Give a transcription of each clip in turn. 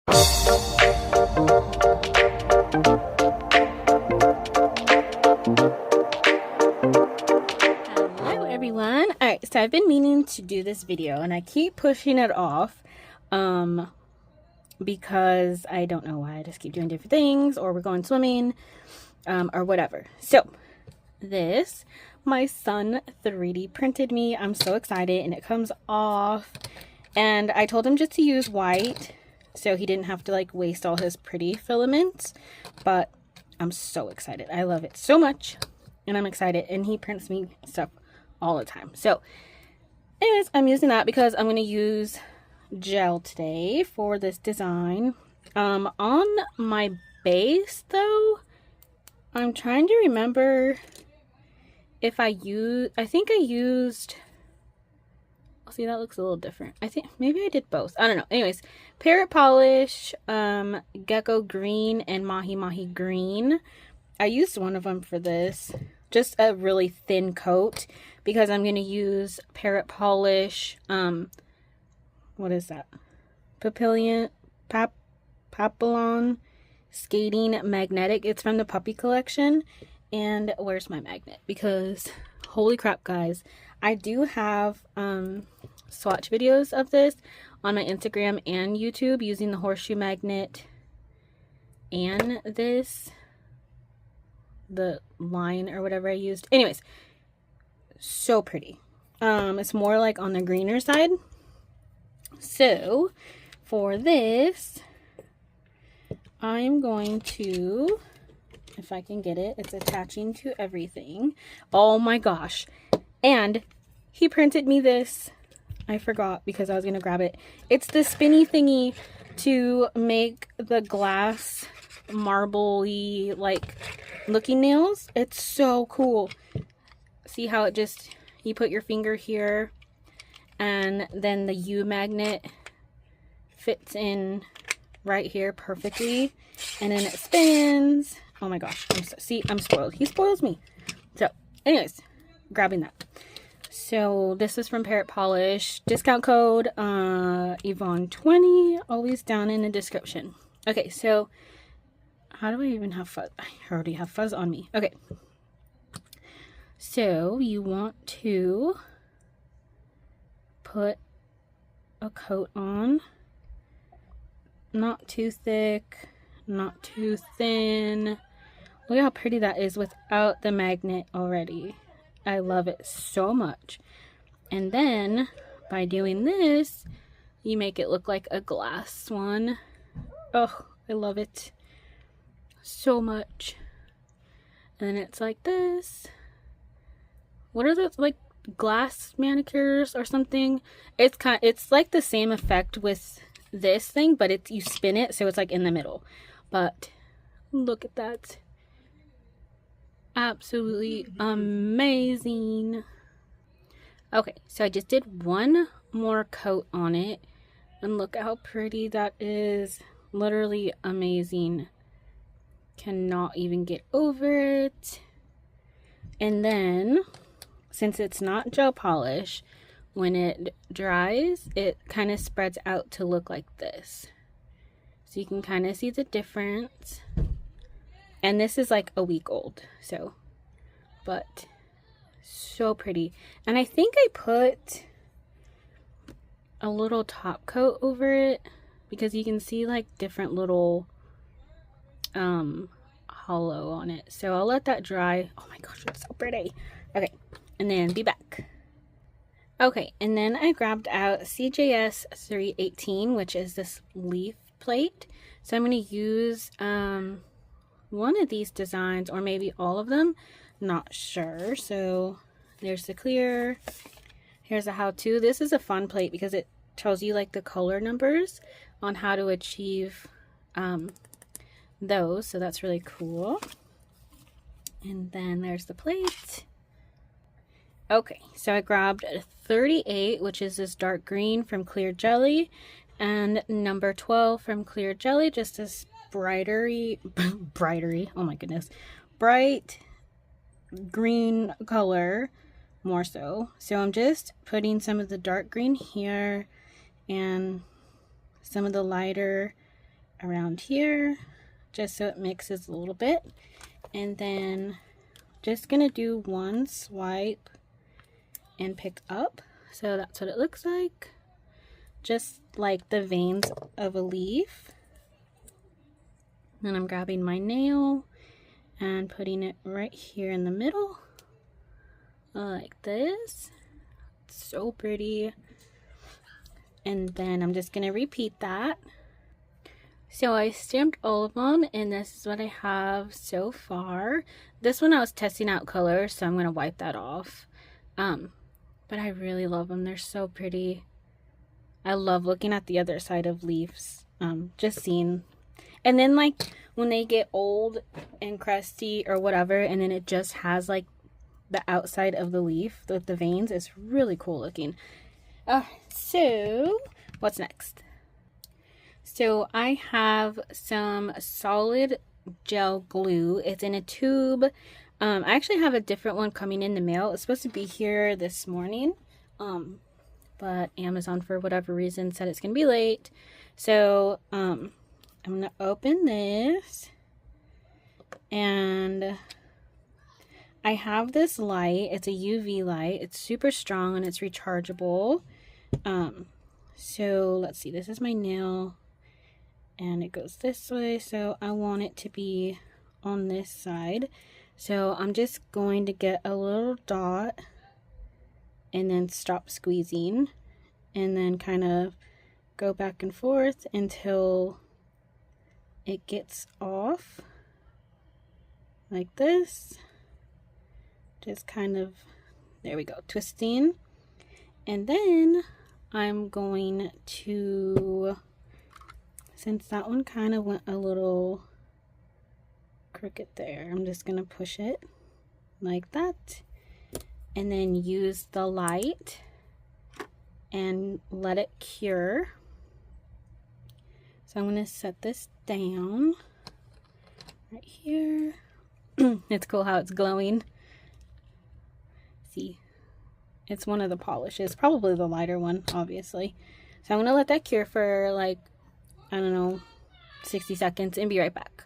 Hello everyone. Alright, so I've been meaning to do this video and I keep pushing it off because I don't know why. I just keep doing different things, or we're going swimming or whatever. So this, my son 3D printed me. I'm so excited, and it comes off, and I told him just to use white so he didn't have to like waste all his pretty filaments, but I'm so excited. I love it so much, and I'm excited, and he prints me stuff all the time. So anyways, I'm using that because I'm going to use gel today for this design. On my base though, I'm trying to remember if I think I used, see, that looks a little different. I think maybe I did both. I don't know. Anyways, Parrot polish, Gecko Green, and Mahi Green. I used one of them for this, just a really thin coat, because I'm going to use Parrot polish, what is that? Papillion Skating magnetic. It's from the puppy collection. And where's my magnet? Because holy crap, guys, I do have swatch videos of this on my Instagram and YouTube using the horseshoe magnet and the line or whatever I used. Anyways, so pretty. It's more like on the greener side. So for this, I'm going to, if I can get it, it's attaching to everything. Oh my gosh. And he printed me this. I forgot because I was going to grab it. It's the spinny thingy to make the glass marble-y like looking nails. It's so cool. See how it just, you put your finger here and then the U magnet fits in right here perfectly, and then it spins. Oh my gosh, I'm spoiled. He spoils me. So anyways, grabbing that. So this is from Parrot Polish. Discount code Yvonne 20, always down in the description. Okay, so how do I even have fuzz? I already have fuzz on me. Okay, so you want to put a coat on. Not too thick, not too thin. Look how pretty that is without the magnet already. I love it so much. And then by doing this, you make it look like a glass one. Oh, I love it so much. And then it's like this. What are those, like glass manicures or something? It's like the same effect with this thing, but it's, you spin it so it's like in the middle. But look at that. Absolutely amazing. Okay, so I just did one more coat on it, and look at how pretty that is. Literally amazing. Cannot even get over it. And then, since it's not gel polish, when it dries, it kind of spreads out to look like this. So you can kind of see the difference. And this is like a week old, so, but so pretty. And I think I put a little top coat over it because you can see like different little hollow on it. So I'll let that dry. Oh my gosh, it's so pretty. Okay, and then be back. Okay, and then I grabbed out CJS-318, which is this leaf plate. So I'm going to use one of these designs, or maybe all of them. Not sure. So there's the clear. Here's a how-to. This is a fun plate because it tells you like the color numbers on how to achieve those. So that's really cool. And then there's the plate. Okay, so I grabbed a 38, which is this dark green from Clear Jelly, and number 12 from Clear Jelly, just this brightery, oh my goodness, bright green color, more so. So I'm just putting some of the dark green here, and some of the lighter around here just so it mixes a little bit. And then just gonna do one swipe and pick up. So that's what it looks like. Just like the veins of a leaf. Then I'm grabbing my nail and putting it right here in the middle. Like this. It's so pretty. And then I'm just gonna repeat that. So I stamped all of them, and this is what I have so far. This one I was testing out colors, so I'm gonna wipe that off. But I really love them. They're so pretty. I love looking at the other side of leaves. Just seeing. And then like when they get old and crusty or whatever, and then it just has like the outside of the leaf with the veins, it's really cool looking. So what's next? So I have some solid gel glue. It's in a tube. I actually have a different one coming in the mail. It's supposed to be here this morning. But Amazon, for whatever reason, said it's going to be late. So, I'm going to open this. And I have this light. It's a UV light. It's super strong and it's rechargeable. So, let's see. This is my nail. And it goes this way. So, I want it to be on this side. So, I'm just going to get a little dot. And then stop squeezing, and then kind of go back and forth until it gets off like this. Just kind of, there we go, twisting. And then I'm going to, since that one kind of went a little crooked there, I'm just going to push it like that. And then use the light and let it cure. So I'm going to set this down right here. It's cool how it's glowing. See, it's one of the polishes, probably the lighter one, obviously. So I'm going to let that cure for like, I don't know, 60 seconds and be right back.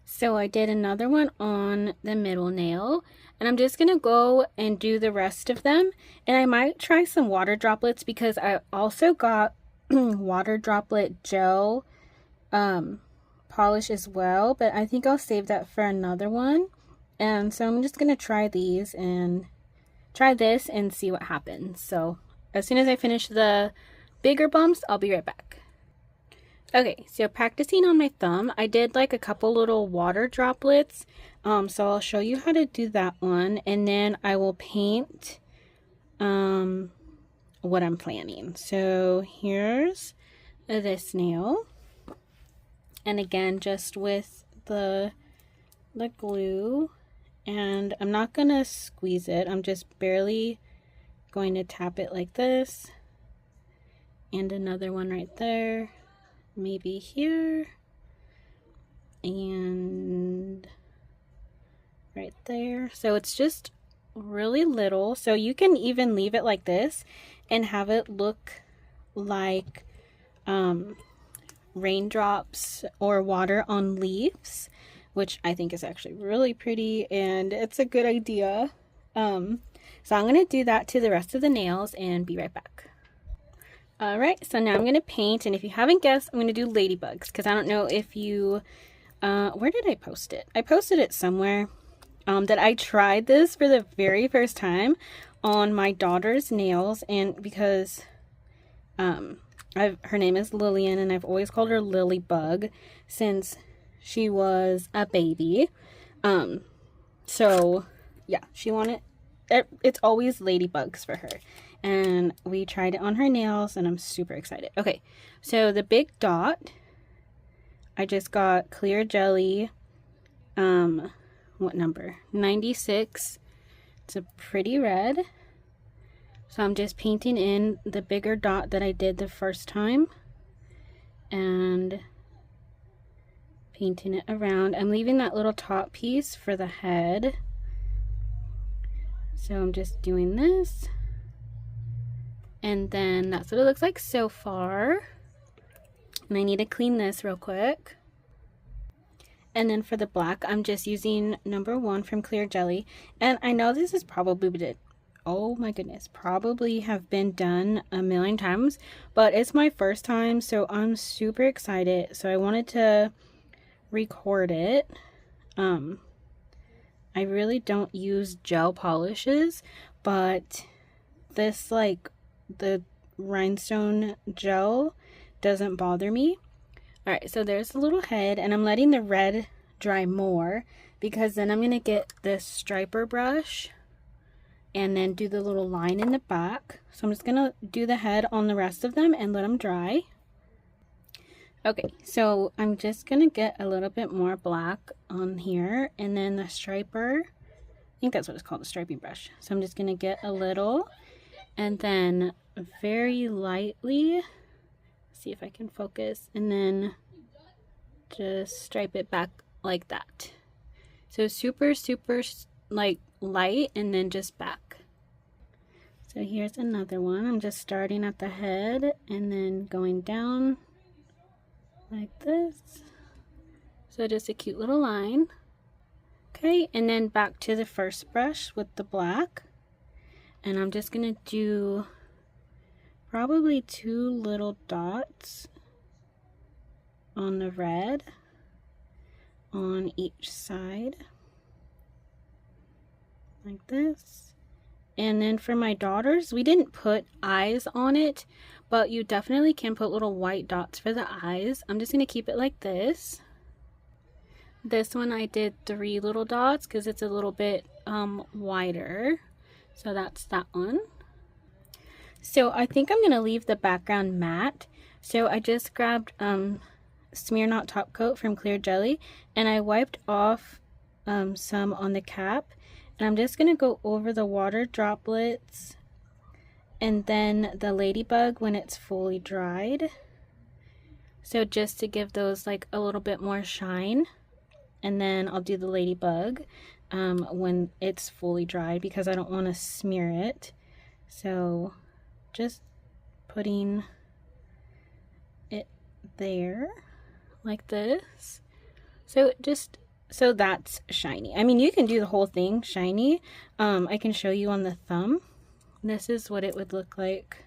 So I did another one on the middle nail, and I'm just going to go and do the rest of them. And I might try some water droplets because I also got water droplet gel polish as well, but I think I'll save that for another one. And so I'm just going to try these and try this and see what happens. So as soon as I finish the bigger bumps, I'll be right back. Okay, so practicing on my thumb, I did like a couple little water droplets. So I'll show you how to do that one, and then I will paint what I'm planning. So here's this nail, and again, just with the glue, and I'm not gonna squeeze it. I'm just barely going to tap it like this, and another one right there. Maybe here and right there. So it's just really little. So you can even leave it like this and have it look like raindrops or water on leaves, which I think is actually really pretty and it's a good idea. So I'm going to do that to the rest of the nails and be right back. Alright, so now I'm going to paint, and if you haven't guessed, I'm going to do ladybugs, because I don't know if you, where did I post it? I posted it somewhere, that I tried this for the very first time on my daughter's nails, and because, her name is Lillian, and I've always called her Ladybug since she was a baby, so, yeah, she wanted, it's always ladybugs for her. And we tried it on her nails, and I'm super excited. Okay, so the big dot, I just got clear jelly, what number? 96. It's a pretty red. So I'm just painting in the bigger dot that I did the first time. And painting it around. I'm leaving that little top piece for the head. So I'm just doing this. And then that's what it looks like so far. And I need to clean this real quick. And then for the black, I'm just using number 1 from Clear Jelly. And I know this is probably, oh my goodness, probably have been done a million times, but it's my first time, so I'm super excited. So I wanted to record it. I really don't use gel polishes, but this, like, the rhinestone gel doesn't bother me. Alright, so there's the little head, and I'm letting the red dry more because then I'm going to get this striper brush and then do the little line in the back. So I'm just going to do the head on the rest of them and let them dry. Okay, so I'm just going to get a little bit more black on here, and then the striper, I think that's what it's called, the striping brush. So I'm just going to get a little, and then very lightly, see if I can focus, and then just stripe it back like that. So super like light, and then just back. So here's another one. I'm just starting at the head and then going down like this. So just a cute little line. Okay, and then back to the first brush with the black, and I'm just gonna do probably 2 little dots on the red on each side like this. And then for my daughters, we didn't put eyes on it, but you definitely can put little white dots for the eyes. I'm just going to keep it like this. This one I did 3 little dots because it's a little bit wider. So that's that one. So I think I'm going to leave the background matte. So I just grabbed Smear Not Top Coat from Clear Jelly, and I wiped off some on the cap. And I'm just going to go over the water droplets and then the ladybug when it's fully dried. So just to give those like a little bit more shine. And then I'll do the ladybug when it's fully dried because I don't want to smear it. So just putting it there like this. So that's shiny. I mean, you can do the whole thing shiny. I can show you on the thumb. This is what it would look like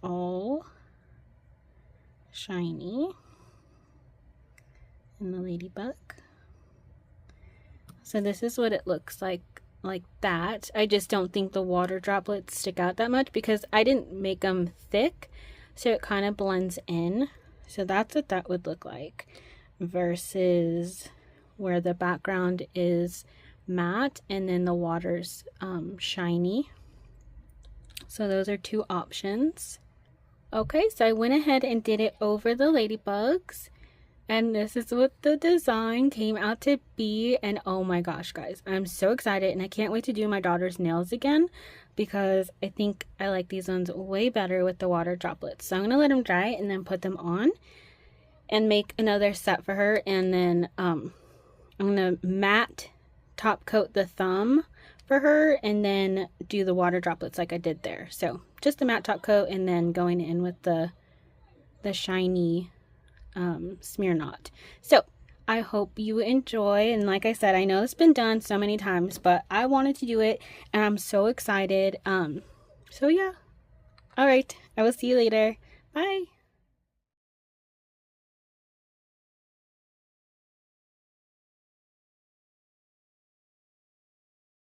all shiny. And the ladybug. So this is what it looks like that. I just don't think the water droplets stick out that much because I didn't make them thick. So it kind of blends in. So that's what that would look like versus where the background is matte and then the water's shiny. So those are 2 options. Okay, so I went ahead and did it over the ladybugs, and this is what the design came out to be. And oh my gosh, guys, I'm so excited, and I can't wait to do my daughter's nails again because I think I like these ones way better with the water droplets. So I'm gonna let them dry and then put them on and make another set for her, and then I'm gonna matte top coat the thumb for her and then do the water droplets like I did there. So just a matte top coat and then going in with the shiny smear knot. So I hope you enjoy, and like I said, I know it's been done so many times, but I wanted to do it and I'm so excited. So yeah. All right, I will see you later. Bye.